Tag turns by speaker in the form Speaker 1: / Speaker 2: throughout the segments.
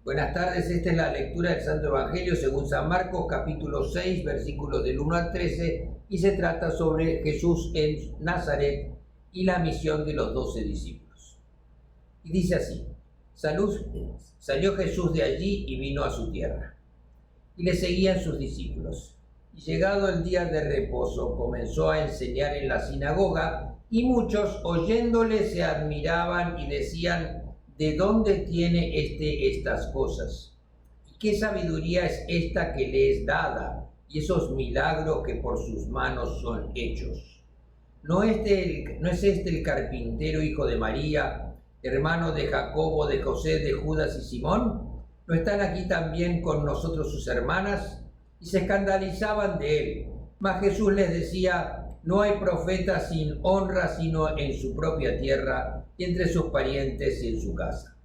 Speaker 1: Buenas tardes, esta es la lectura del Santo Evangelio según San Marcos, capítulo 6, versículos del 1 al 13, y se trata sobre Jesús en Nazaret y la misión de los 12 discípulos. Y dice así: salió Jesús de allí y vino a su tierra, y le seguían sus discípulos. Y llegado el día de reposo, comenzó a enseñar en la sinagoga, y muchos oyéndole se admiraban y decían: ¿de dónde tiene estas cosas? ¿Y qué sabiduría es esta que le es dada, y esos milagros que por sus manos son hechos? ¿No es este el carpintero, hijo de María, hermano de Jacobo, de José, de Judas y Simón? ¿No están aquí también con nosotros sus hermanas? Y se escandalizaban de él. Mas Jesús les decía: no hay profeta sin honra sino en su propia tierra y entre sus parientes y en su casa.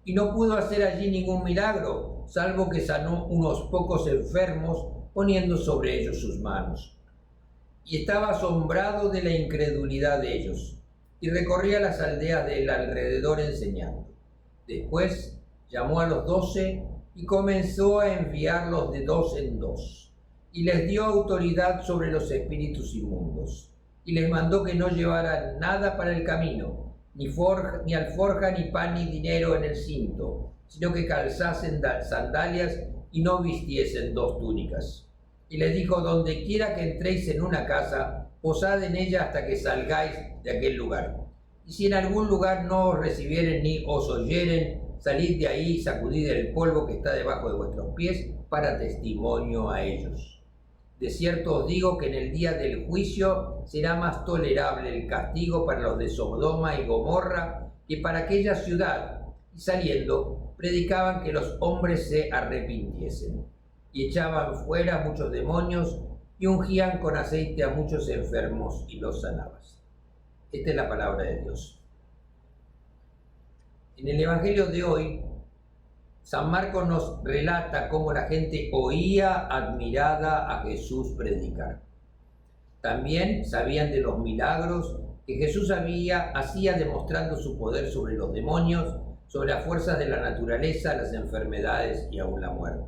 Speaker 1: Y no pudo hacer allí ningún milagro, salvo que sanó unos pocos enfermos, poniendo sobre ellos sus manos. Y estaba asombrado de la incredulidad de ellos, y recorría las aldeas del alrededor enseñando. Después llamó a los 12 y comenzó a enviarlos de 2 en 2. Y les dio autoridad sobre los espíritus inmundos, y les mandó que no llevaran nada para el camino, ni alforja, ni pan, ni dinero en el cinto, sino que calzasen sandalias y no vistiesen 2 túnicas. Y les dijo: donde quiera que entréis en una casa, posad en ella hasta que salgáis de aquel lugar. Y si en algún lugar no os recibieren ni os oyeren, salid de ahí y sacudid el polvo que está debajo de vuestros pies para testimonio a ellos. De cierto os digo que en el día del juicio será más tolerable el castigo para los de Sodoma y Gomorra que para aquella ciudad. Y saliendo, predicaban que los hombres se arrepintiesen, y echaban fuera muchos demonios, y ungían con aceite a muchos enfermos, y los sanaban. Esta es la palabra de Dios. En el Evangelio de hoy, San Marcos nos relata cómo la gente oía admirada a Jesús predicar. También sabían de los milagros que Jesús hacía demostrando su poder sobre los demonios, sobre las fuerzas de la naturaleza, las enfermedades y aún la muerte.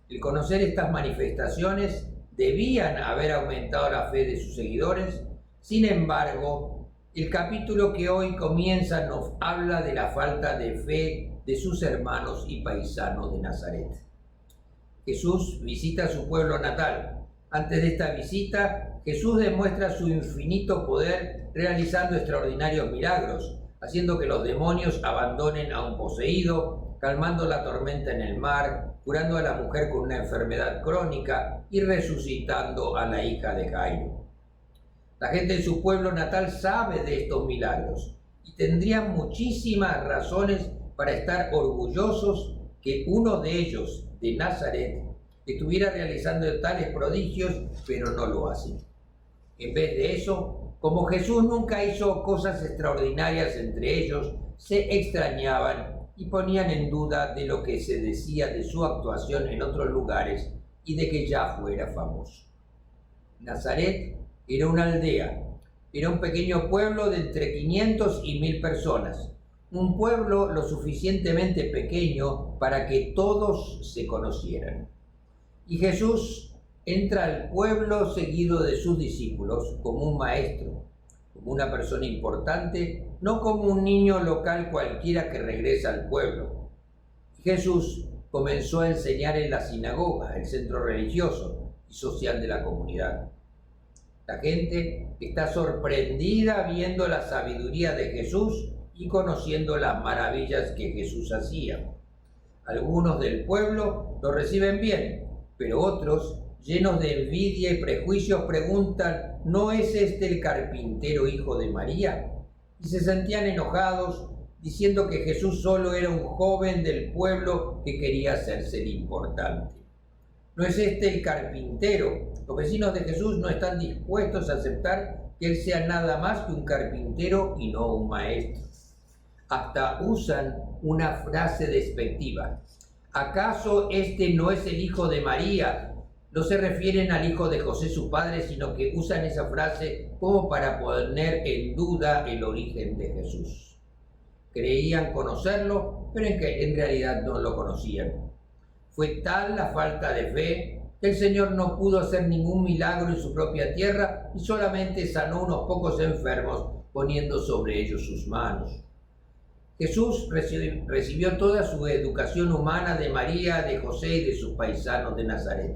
Speaker 1: El conocer estas manifestaciones debían haber aumentado la fe de sus seguidores. Sin embargo, el capítulo que hoy comienza nos habla de la falta de fe de sus hermanos y paisanos de Nazaret. Jesús visita su pueblo natal. Antes de esta visita, Jesús demuestra su infinito poder realizando extraordinarios milagros, haciendo que los demonios abandonen a un poseído, calmando la tormenta en el mar, curando a la mujer con una enfermedad crónica y resucitando a la hija de Jairo. La gente en su pueblo natal sabe de estos milagros y tendrían muchísimas razones para estar orgullosos que uno de ellos, de Nazaret, estuviera realizando tales prodigios, pero no lo hace. En vez de eso, como Jesús nunca hizo cosas extraordinarias entre ellos, se extrañaban y ponían en duda de lo que se decía de su actuación en otros lugares y de que ya fuera famoso. Nazaret era una aldea, era un pequeño pueblo de entre 500 y 1000 personas, un pueblo lo suficientemente pequeño para que todos se conocieran. Y Jesús entra al pueblo seguido de sus discípulos como un maestro, como una persona importante, no como un niño local cualquiera que regresa al pueblo. Y Jesús comenzó a enseñar en la sinagoga, el centro religioso y social de la comunidad. La gente está sorprendida viendo la sabiduría de Jesús y conociendo las maravillas que Jesús hacía. Algunos del pueblo lo reciben bien, pero otros, llenos de envidia y prejuicios, preguntan: ¿no es este el carpintero, hijo de María? Y se sentían enojados, diciendo que Jesús solo era un joven del pueblo que quería hacerse el importante. ¿No es este el carpintero? Los vecinos de Jesús no están dispuestos a aceptar que él sea nada más que un carpintero y no un maestro. Hasta usan una frase despectiva: ¿acaso este no es el hijo de María? No se refieren al hijo de José su padre, sino que usan esa frase como para poner en duda el origen de Jesús. Creían conocerlo, pero en realidad no lo conocían. Fue tal la falta de fe que el Señor no pudo hacer ningún milagro en su propia tierra y solamente sanó unos pocos enfermos poniendo sobre ellos sus manos. Jesús recibió toda su educación humana de María, de José y de sus paisanos de Nazaret.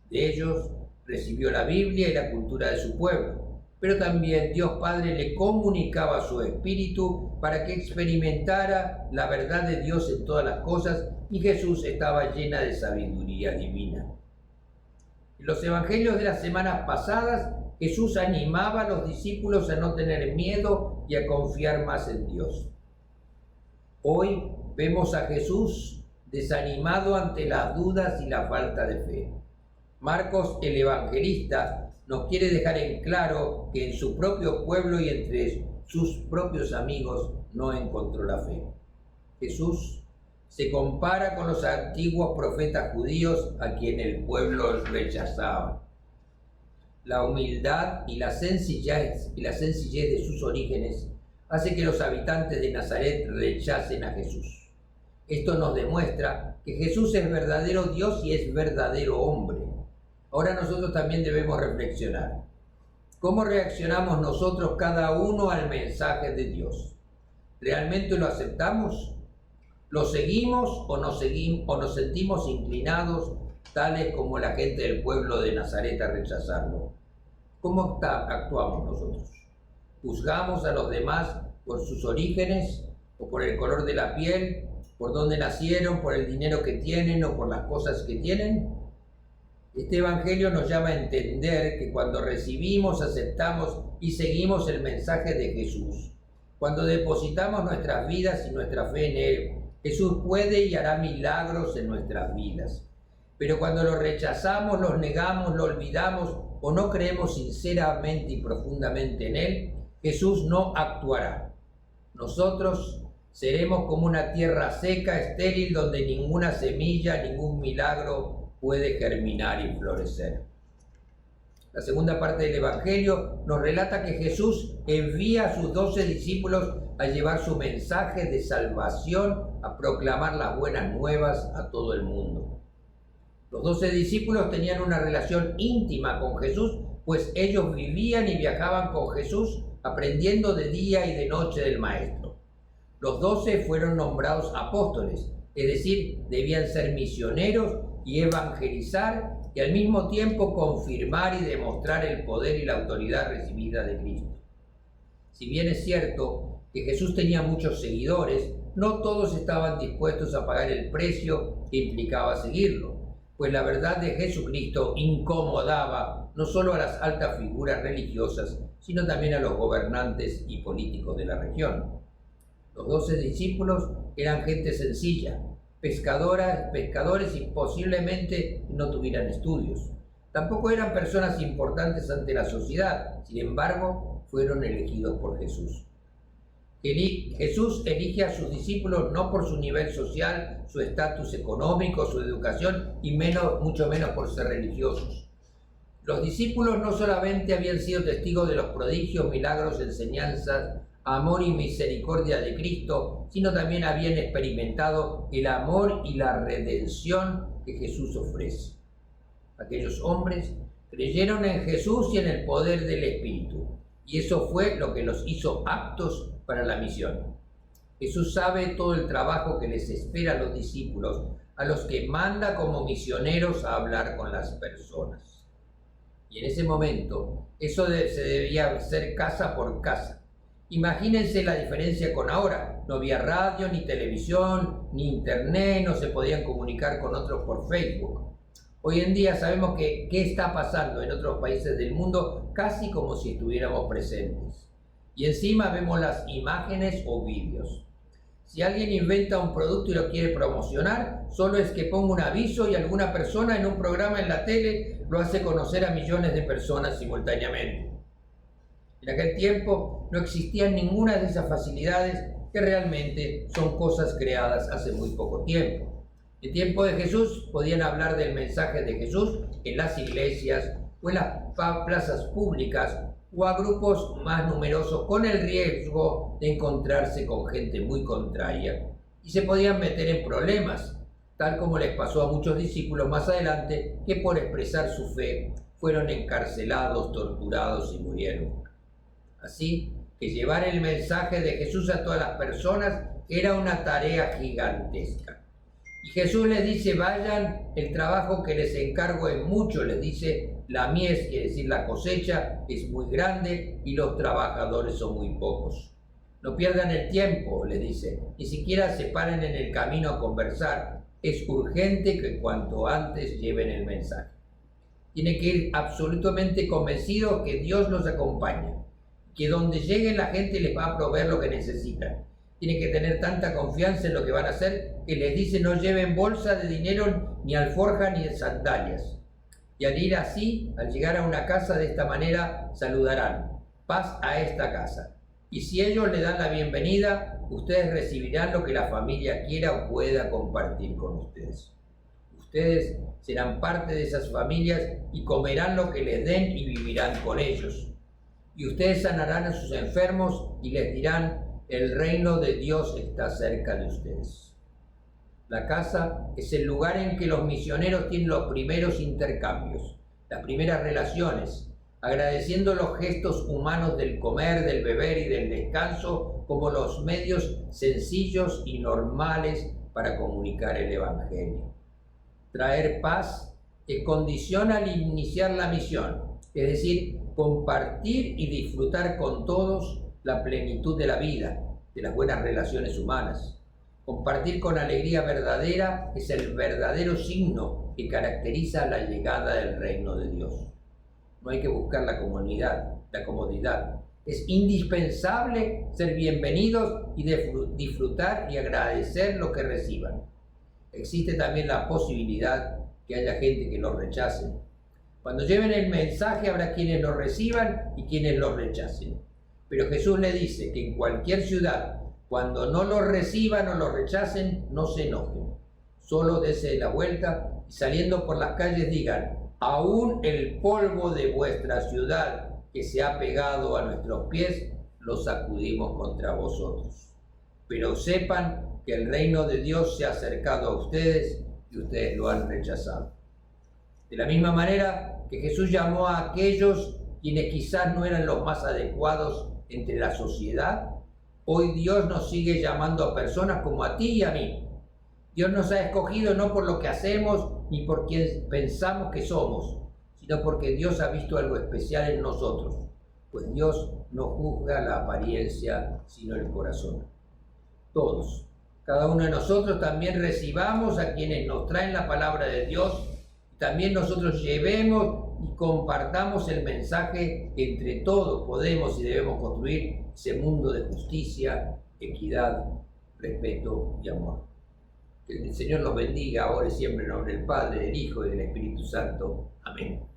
Speaker 1: De ellos recibió la Biblia y la cultura de su pueblo, pero también Dios Padre le comunicaba su espíritu para que experimentara la verdad de Dios en todas las cosas, y Jesús estaba llena de sabiduría divina. En los evangelios de las semanas pasadas, Jesús animaba a los discípulos a no tener miedo y a confiar más en Dios. Hoy vemos a Jesús desanimado ante las dudas y la falta de fe. Marcos, el evangelista, nos quiere dejar en claro que en su propio pueblo y entre sus propios amigos no encontró la fe. Jesús se compara con los antiguos profetas judíos a quienes el pueblo rechazaba. La humildad y la sencillez de sus orígenes hace que los habitantes de Nazaret rechacen a Jesús. Esto nos demuestra que Jesús es verdadero Dios y es verdadero hombre. Ahora nosotros también debemos reflexionar. ¿Cómo reaccionamos nosotros cada uno al mensaje de Dios? ¿Realmente lo aceptamos? ¿Lo seguimos o nos sentimos inclinados, tales como la gente del pueblo de Nazaret, a rechazarlo? ¿Cómo actuamos nosotros? ¿Juzgamos a los demás por sus orígenes o por el color de la piel, por dónde nacieron, por el dinero que tienen o por las cosas que tienen? Este evangelio nos llama a entender que cuando recibimos, aceptamos y seguimos el mensaje de Jesús, cuando depositamos nuestras vidas y nuestra fe en Él, Jesús puede y hará milagros en nuestras vidas. Pero cuando lo rechazamos, lo negamos, lo olvidamos o no creemos sinceramente y profundamente en Él, Jesús no actuará. Nosotros seremos como una tierra seca, estéril, donde ninguna semilla, ningún milagro puede germinar y florecer. La segunda parte del Evangelio nos relata que Jesús envía a sus 12 discípulos a llevar su mensaje de salvación, a proclamar las buenas nuevas a todo el mundo. Los 12 discípulos tenían una relación íntima con Jesús, pues ellos vivían y viajaban con Jesús, aprendiendo de día y de noche del Maestro. Los 12 fueron nombrados apóstoles, es decir, debían ser misioneros y evangelizar y al mismo tiempo confirmar y demostrar el poder y la autoridad recibida de Cristo. Si bien es cierto que Jesús tenía muchos seguidores, no todos estaban dispuestos a pagar el precio que implicaba seguirlo, pues la verdad de Jesucristo incomodaba no solo a las altas figuras religiosas, sino también a los gobernantes y políticos de la región. Los 12 discípulos eran gente sencilla, pescadores y posiblemente no tuvieran estudios. Tampoco eran personas importantes ante la sociedad, sin embargo, fueron elegidos por Jesús. Jesús elige a sus discípulos no por su nivel social, su estatus económico, su educación y mucho menos por ser religiosos. Los discípulos no solamente habían sido testigos de los prodigios, milagros, enseñanzas, amor y misericordia de Cristo, sino también habían experimentado el amor y la redención que Jesús ofrece. Aquellos hombres creyeron en Jesús y en el poder del Espíritu, y eso fue lo que los hizo aptos para la misión. Jesús sabe todo el trabajo que les espera a los discípulos, a los que manda como misioneros a hablar con las personas. Y en ese momento, eso se debía hacer casa por casa. Imagínense la diferencia con ahora. No había radio, ni televisión, ni internet, no se podían comunicar con otros por Facebook. Hoy en día sabemos qué está pasando en otros países del mundo, casi como si estuviéramos presentes. Y encima vemos las imágenes o vídeos. Si alguien inventa un producto y lo quiere promocionar, solo es que ponga un aviso y alguna persona en un programa en la tele lo hace conocer a millones de personas simultáneamente. En aquel tiempo no existían ninguna de esas facilidades que realmente son cosas creadas hace muy poco tiempo. En tiempo de Jesús podían hablar del mensaje de Jesús en las iglesias o en las plazas públicas o a grupos más numerosos con el riesgo de encontrarse con gente muy contraria y se podían meter en problemas, tal como les pasó a muchos discípulos más adelante que por expresar su fe fueron encarcelados, torturados y murieron. Así que llevar el mensaje de Jesús a todas las personas era una tarea gigantesca. Y Jesús les dice, vayan, el trabajo que les encargo es mucho, les dice, la mies, quiere decir la cosecha, es muy grande y los trabajadores son muy pocos. No pierdan el tiempo, les dice, ni siquiera se paren en el camino a conversar. Es urgente que cuanto antes lleven el mensaje. Tienen que ir absolutamente convencidos que Dios los acompaña, que donde lleguen la gente les va a proveer lo que necesitan. Tienen que tener tanta confianza en lo que van a hacer que les dice no lleven bolsa de dinero, ni alforja, ni de sandalias. Y al ir así, al llegar a una casa de esta manera, saludarán, paz a esta casa. Y si ellos le dan la bienvenida, ustedes recibirán lo que la familia quiera o pueda compartir con ustedes. Ustedes serán parte de esas familias y comerán lo que les den y vivirán con ellos. Y ustedes sanarán a sus enfermos y les dirán, el reino de Dios está cerca de ustedes. La casa es el lugar en que los misioneros tienen los primeros intercambios, las primeras relaciones, agradeciendo los gestos humanos del comer, del beber y del descanso como los medios sencillos y normales para comunicar el Evangelio. Traer paz es condición al iniciar la misión, es decir, compartir y disfrutar con todos la plenitud de la vida, de las buenas relaciones humanas. Compartir con alegría verdadera es el verdadero signo que caracteriza la llegada del reino de Dios. No hay que buscar la comodidad. Es indispensable ser bienvenidos y disfrutar y agradecer lo que reciban. Existe también la posibilidad que haya gente que lo rechace. Cuando lleven el mensaje habrá quienes lo reciban y quienes lo rechacen. Pero Jesús le dice que en cualquier ciudad, cuando no lo reciban o lo rechacen, no se enojen. Solo dense la vuelta y saliendo por las calles digan, aún el polvo de vuestra ciudad que se ha pegado a nuestros pies, lo sacudimos contra vosotros. Pero sepan que el reino de Dios se ha acercado a ustedes y ustedes lo han rechazado. De la misma manera que Jesús llamó a aquellos quienes quizás no eran los más adecuados entre la sociedad, hoy Dios nos sigue llamando a personas como a ti y a mí. Dios nos ha escogido no por lo que hacemos ni por quien pensamos que somos, sino porque Dios ha visto algo especial en nosotros, pues Dios no juzga la apariencia, sino el corazón. Todos, cada uno de nosotros también recibamos a quienes nos traen la palabra de Dios, y también nosotros llevemos y compartamos el mensaje que entre todos podemos y debemos construir ese mundo de justicia, equidad, respeto y amor. Que el Señor los bendiga ahora y siempre en nombre del Padre, del Hijo y del Espíritu Santo. Amén.